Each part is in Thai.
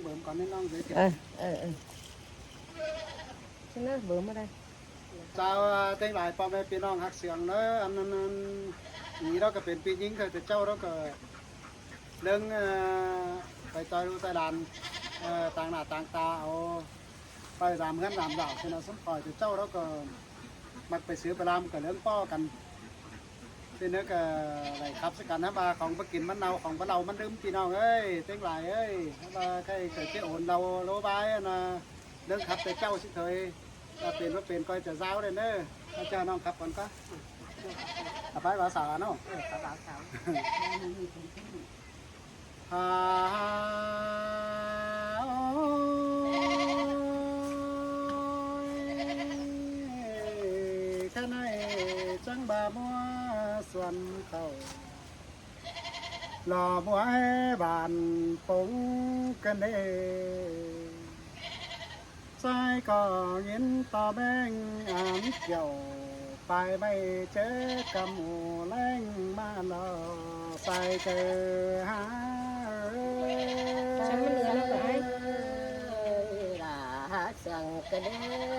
bướm còn nên non dưới chứ nó bướm ở đây chào tên lạiพ่อแม่พี่น้องฮักเสียงเนอะอันนั้นนี่เราก็เป็นปียิงเคยแต่เจ้าเราก็เรื่องไปต่อยดูต่อยดันต่างหน้าต่างตาเอาไปรำกันรำดาวคือเราสมปล่อยแต่เจ้าเราก็มักไปซื้อไปรำกับเรื่องป้อกันทีนี้ก็อะไรครับสักการนะบาของปกินมันเนาของเรามันดื่มพี่น้องเอ้ยเต็งหลายเอ้ยบาใครเกิดเจ้าโอนเราโลบายนะเรื่องขับแต่เจ้าสิเคยถ้าเป็นว่าเป็นก็จะเจ้าเลยเนอะถ้าเจ้าน้องขับก่อนก็ไปภาษาเนาะฮ่าแค่ไหนจังบามัวส่วนเขาหล่อบัวให้บานปงกันเด้ใจก็ยินต่อแบงอ่านเกี่ยวไปไม่เจอกำหูแรงมาหล่อใส่เจอหาฉันมันเหลือแล้วไหมlà sừng cái đế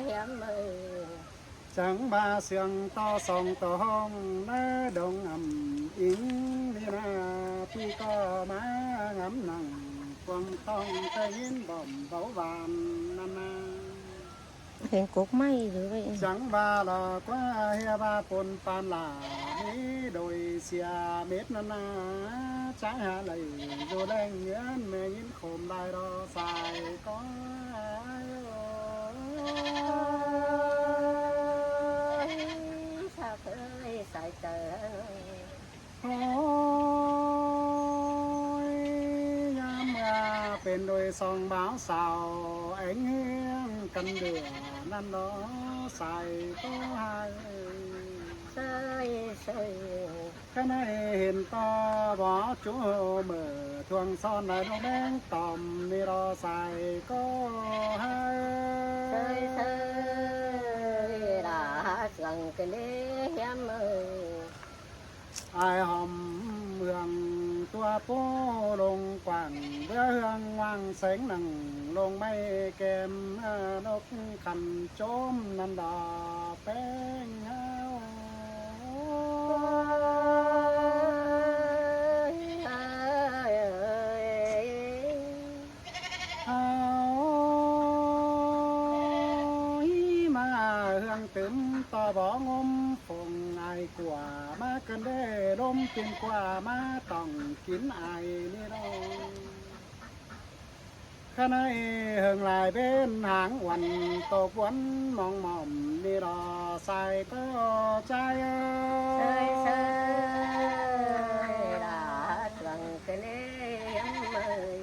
hiếm ơi chẳng ba sương to song to hong nó đông ẩm yến đi na tuy có má ngắm nằng quăng tông tay yến bom bấu vàn na hiện cột mây rồi vậy chẳng ba là quá hia ba pôn pan là ní đôi xia mét na trái hạ lầy rồi đen nhớ mẹ yến khom đai đó xài có sao ơi xài trời ôi nhám ra bên đôi song báo sao ánh hiên căn đường năm đó xài có hai sơi sơi cái này hiện to bỏ chú mở thuồng son lại nó bén tòm đi đó xài có hai sơi sơi đã sừng cái đế hiếm ơi ai hòm hương tua phố lông quảng với hương ngoan sáng nằng lông mây kem nốc khăn chôm nằm đỏ bén hao hương tím to bỏ ngôm phùng ai quả má cần đê đôm tiền quả má tòng kín ai đi đâu khá này hương lại bên hàng quần tổ quấn mong mỏng đi đò sai có trai sơi sơi đã sừng cái đế hiếm ơi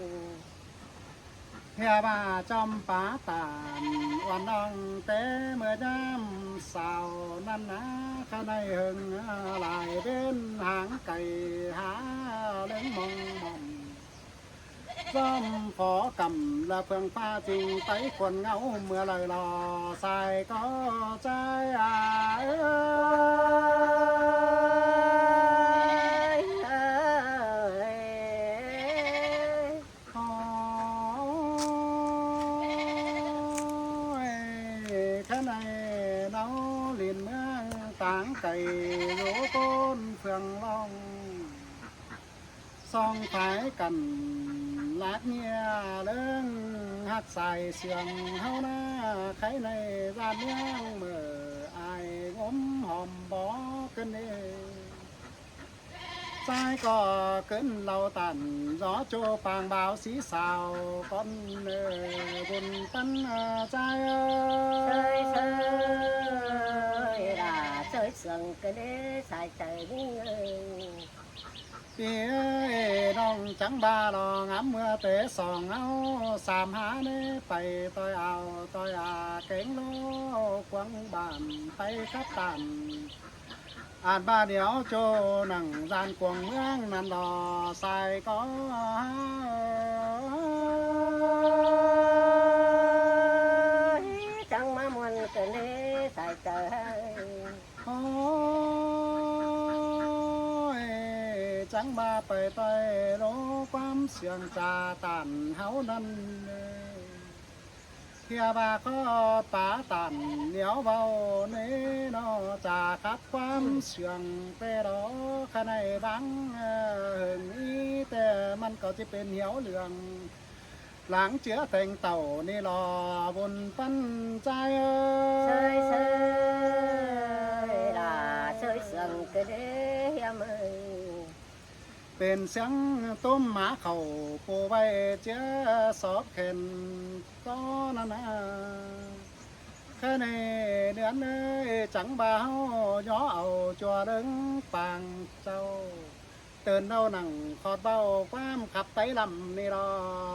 hia ba trong phá tàn oan đong tế mưa đám sao năn ná khá này hưng lại bên hàng cày há lên mong mong dâm phó cầm là phương pha trình tay quần ngẫu mưa lời lò xài có trai táng cày rỗ tôn phường long song thái cần lát nhia lớn hát xài sườn hao na khái này ra miếng mở ai gốm hòm bó cân đê sai có cơn lâu tàn gió trô phàng báo xí xào con buồn tân trai sơi sơi đã sơi sừng cái đế xài trời ơi phía đông trắng ba lò ngắm mưa tế sòng áo xàm há nế phải tôi cánh lô quăng bàn tay khắp tàn an ba điếu chô nằng gian cuồng mương nằm đò xài có chẳng má muôn cái đế xài trời ôi จังบาไปต่อยโลความเสียงจาตันเฮานั้นเทียบาก็ป่าตันเหนียวเบาเนนอจาคัดความเสียงไปรอขในบังหึงนี้แต่มันก็จะเป็นเหี่ยวเหลืองหลังเจือแต่งเต่านี่รอบนปั้นใจเชยเชยล่ะเชยเสียงกระเดเฮียมเอ้ยเป็นเสียงต้มหมาเข่าปูไว้เจ้าสอบเข็นก็นานาแค่ในเดือนเอ้ยจังบ่าวย่อเอาจัวดึงปางเจ้าเตือนเอาหนังขอดเบาความขับไตลำนี่รอ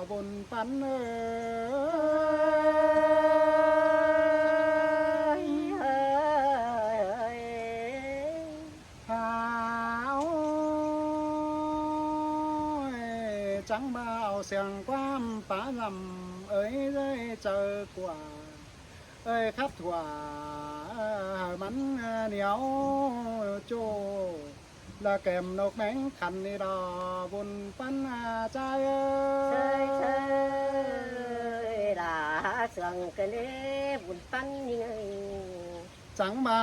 บุญปันเอ้ยหาวจังบ่าวเสียงความป่าลำเอ้ยได้เจอกว่าเอ้ยครับถั่วมันเหนียวโจละแก้มนกแมงคันนี่ดอบุญปันใจเชยเชยล่ะเสียงกระเดบุญปันยังไงจังมา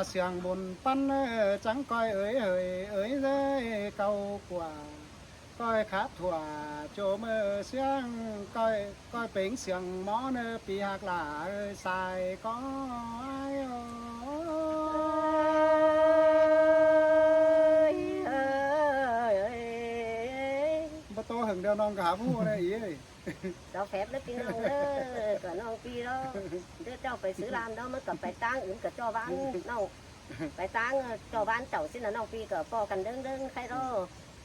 เสียงบุญปันจังก้อยเอ้ยเอ้ยเอ้ยเลยเก่ากว่าก้อยครับถั่วโจมือเสียงก้อยเป่งเสียงหมอเนอปีหักหลาเอ้ยใส่ก้อยประตูหึงเดียวนองขาผู้ได้อีเอ้ยเราphép đóพี่น้องเด้อก็น้องพี่đóเด้อเจ้าไปซื้อรามđó mới cầmไปตั้งอื่นก็cho bánน้องไปตั้งcho bán chậu xin làน้องพี่ก็พอกันเด้งใครđó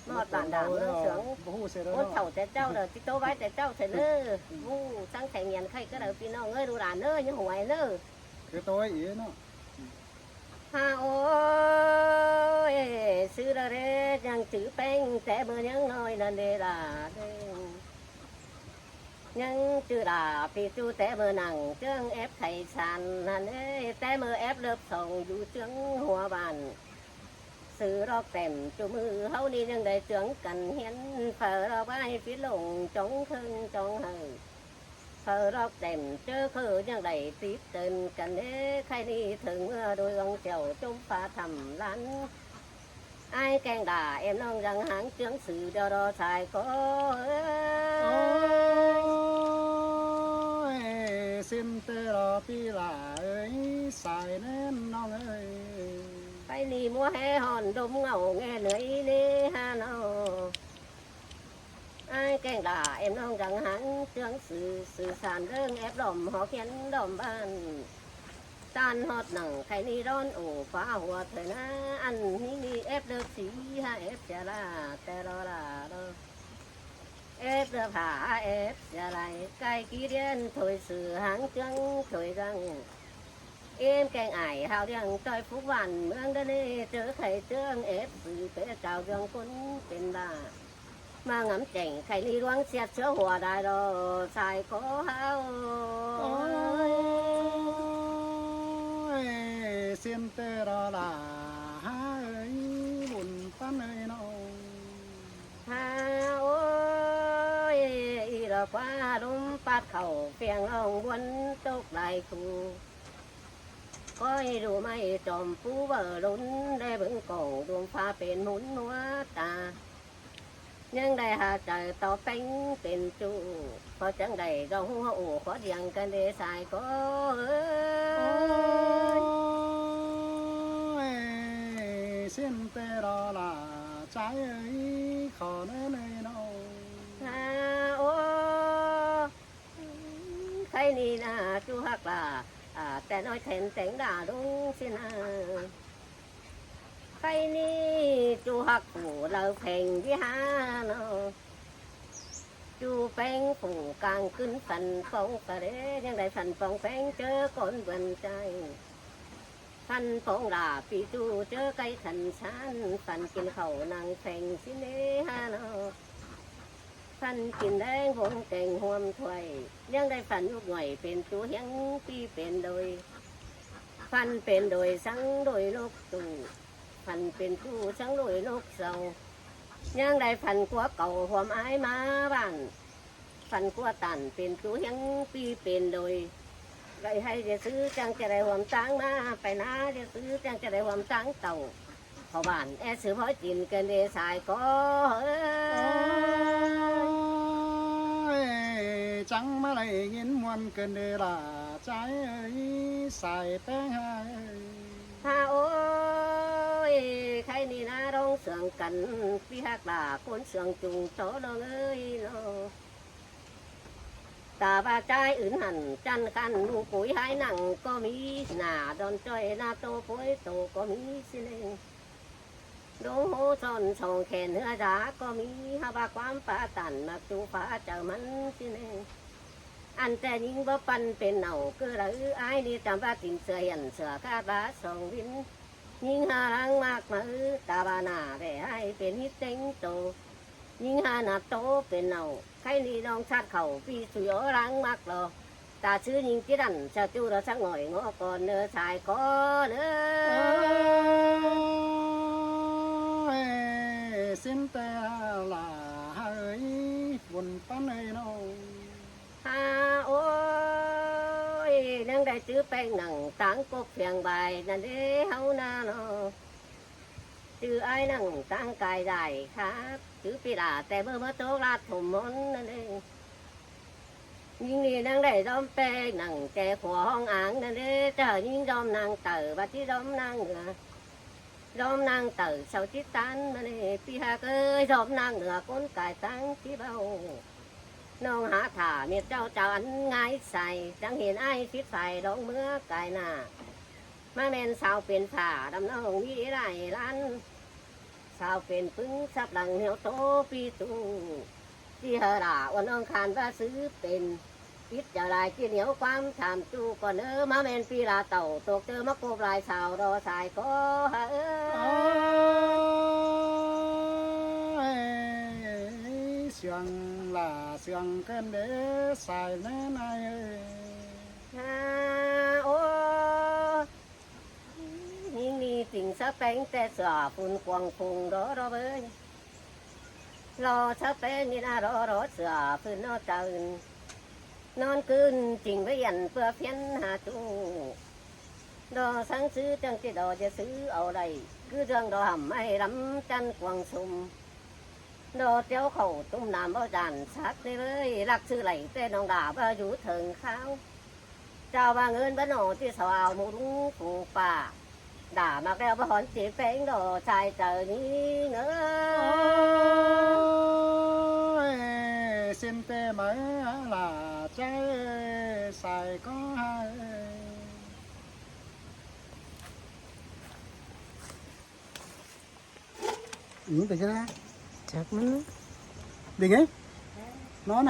มอดบ้านด่างเมืองเสืองโอ้เจ้าแต่เจ้าเด้อที่โตไว้แต่เจ้าเสร็จเด้อวู้ตั้งแต่เงียนใครก็เด้อพี่น้องเอ้ยดูด่านเด้อยังหวยเด้อคือตัวอีเนาะฮาโอ้ยซื้อละเด้ยังถือแป้งแต่เบอร์ยังน้อยนั่นเด้ล่ะเด้ยังchưa đà vì chú té mơ nặng chương ép thầy sàn hàn ê té mơ ép lớp sòng dù chương hoa bàn sự rọc tèm chú mư hâu đi nhưng đầy chương cần hiến phở rọc ai phía lồng chống thân trong hờ phở rọc tèm chớ khử nhưng đầy tiếp tên cần ê khai đi thường mưa đôi gông trèo trông pha thầm lắn ai kèn đà em non rằng hãng chương sự đo đo xài có xin tê rò pi là ơi xài nên non ơi phải đi mua hè hòn đốm ngầu nghe lưỡi đi ha nó ai kèn đà em non rằng hắn chương sự sàn đơn ép đom họ khiến đom ban tan hót nặng cái ni đón ủ phá hoa thời na ăn hi ép được xí ha ép chả là tê đó là đó ép được hả ép chả lại cái ký điên thôi sự háng chương thôi rằng em kèn ải hào điang tôi phúc văn mương đơn đi trở thầy trương ép sự tế trào dương quânเป็นbà mà ngắm chảnh cái ni đoán xét chữa hòa đại đồ xài có hao xin tê đó là hai buồn tan ơi nó ha ôi rồi qua đúng phát khẩu phiền ông buồn tốt lại khu coi đủ mày tròm phú vợ lún để vững cổ đuông pha bên muốn núa ta nhưng đây hà trời to bánh tiền chủ có chẳng đầy gông hậu có riêng cần để xài có xin tê đó là trái ấy khó nơi này đâu ha ô thấy ni na chú hắc làแต่น้อยเทนแต่งด่าลุงสินะใครนี่จูหักผู้เราเพ่งวิหารจูแป้งผู้กลางขึ้นฝันฟองกระเดยังได้ฝันฟองแป้งเจอคนเบิ่นใจฝันฟองด่าปีจูเจอไก่ขันชันฝันกินเขานางเพ่งสิเนฮานฝันกินแดงหงเก่งห่วมถ้วยยังได้ฝันลูกหน่อยเป็นจูเฮียงปีเป็นโดยฝันเป็นโดยสังโดยนกตู่ฝันเป็นผู้สังโดยนกเสา ยังได้ฝันกลัวเก่าความอายมาบ้านฝันกลัวตันเป็นตัวยังปีเป็นโดยได้ให้จะซื้อจังจะได้ความตังมาไปนะจะซื้อจังจะได้ความตังเต่าพอบ้านแอซื้อพอจินกันเดสายก็จังมาเลยยินมวนเกินเดล่าใจใส่แป้งให้ ถ้าโอ้ยใครนี่นะร้องเสียงกันพี่ฮักด่าคนเสียงจุงโตลงเอ้ยเนาะตาบาใจอื่นหันจันคันลูกปุ๋ยหายหนังก็มีหน้าดอนจ้อยหน้าโตปุ๋ยโตก็มีสิเลงดูโหซ่อนช่องแขนเนื้อดาก็มีฮาบาความป่าตันมาจูฟ้าเจอมันสิเลงอันแต่ยิงบ่ปันเป็นเหนาคือหรือไอ้นี่จำว่าติ่งเสือเห็นเสือคาดบาสองวินยิงหารังมากมือตาบานาได้ให้เป็นฮิตเต็งโตยิงหาหนาโตเป็นเหนาใครนี่น้องชาติเข่าพี่สุยรังมากหรอตาชื่อยิงจีดันชาจูเราสักหน่อยงอก่อนเนื้อชายก่อนเนื้อ สินแต่ลาเฮ้ยบนปันเอ้ยน้อง ฮาโอ้ยนังได้ซื้อแป้งหนังตังกบเพียงใบนั่นเด้เฮานาเนาะซื้อไอ้หนังตังกายได้ครับซื้อปีลาแต่เมื่อมาโตกลาดถมมนนั่นเองยิงนี่นังได้ดอมแป้งหนังแกผัวห้องอ่างนั่นเด้เจอยิงดอมนางเต๋อบัดที่ดอมนางเหนือดอมนางเต๋อเสาทิตันนั่นเองพี่ฮาเอ้ยดอมนางเหนือก้นกายตังที่เบาน้องหาถ่าเมียเจ้าเจ้าอันง่ายใส่จังเห็นไอ้ทิศใส่ดองเมื่อกายหน้ามาแม่นสาวเป็นผ่าดำน้องวิไรล้านสาวเป็นปึ้งสับหลังเหนียวโตปีตูที่เฮราวันน้องคานว่าซื้อเป็นปิดจะลายที่เหนียวความถามจูก่อนมาแม่นปีลาเต่าตกเจอมะโกบลายสาวรอสายก็เสียงลาเสียงกันเด้ใส่แน่นาย โอ้ยิ่งมีสิ่งสะเป็นแต่เสือฝุ่นกวางพุงรอเบยรอสะเป็นนี่นะรอเสือฝุ่นนอตื่นนอนคืนจริงไปยันเพื่อเพี้ยนหาจูดอสังซื้อจังที่ดอจะซื้อเอาไรคือเรื่องดอหำไม่รำจันกวางซุ่มดอเจ้าเขาตุ้มน้ำบ่จานสักเลยรักซื้อไหลแต่น้องด่าบ่อยู่เถิงข้าวเจ้าว่าเงินบ้านนอที่สาวมุงผูป่าด่ามาแล้วบ่หอนจีแฝงดอชายเจอนี้เนอสินแต่มาลาใจใส่ก็ให้เป็นไง จักมัน ดีไงนอน